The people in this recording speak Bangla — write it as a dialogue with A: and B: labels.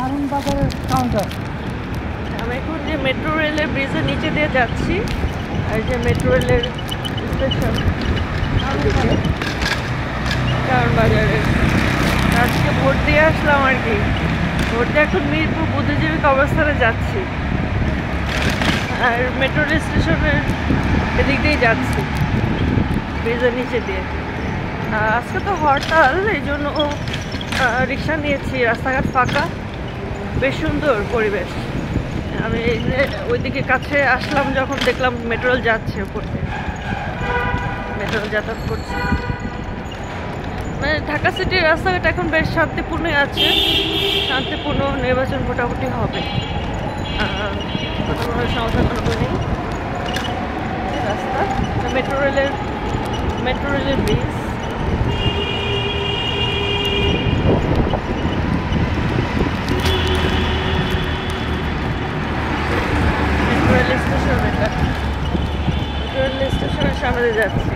A: আনন্দবাজারের কাউন্টার।
B: আমি এখন যে মেট্রো রেলের ব্রিজের নিচে দিয়ে যাচ্ছি, আর যে মেট্রো রেলের স্টেশন কারণ বাজারে আজকে ভোট দিয়ে আসলাম আর কি। ভোট দিয়ে এখন মিরপুর বুদ্ধিজীবী কবরস্থানে যাচ্ছি, আর মেট্রো রেল স্টেশনের এদিক দিয়েই যাচ্ছি ব্রিজের নিচে দিয়ে। আজকে তো হরতাল, এই জন্য রিক্সা নিয়েছি। রাস্তাঘাট ফাঁকা, বেশ সুন্দর পরিবেশ। আমি এই যে ওইদিকে কাছে আসলাম যখন দেখলাম মেট্রো রেল যাচ্ছে, উপর দিয়ে মেট্রো রেল যাতায়াত করছে। মানে ঢাকা সিটির রাস্তাঘাট এখন বেশ শান্তিপূর্ণই আছে, শান্তিপূর্ণ। নির্বাচন মোটামুটি হবে, কোনো সমস্যা কোনো নেই। রাস্তা মেট্রো রেলের ব্রিজ। মেট্রো রেল স্টেশনের সামনে যাচ্ছে।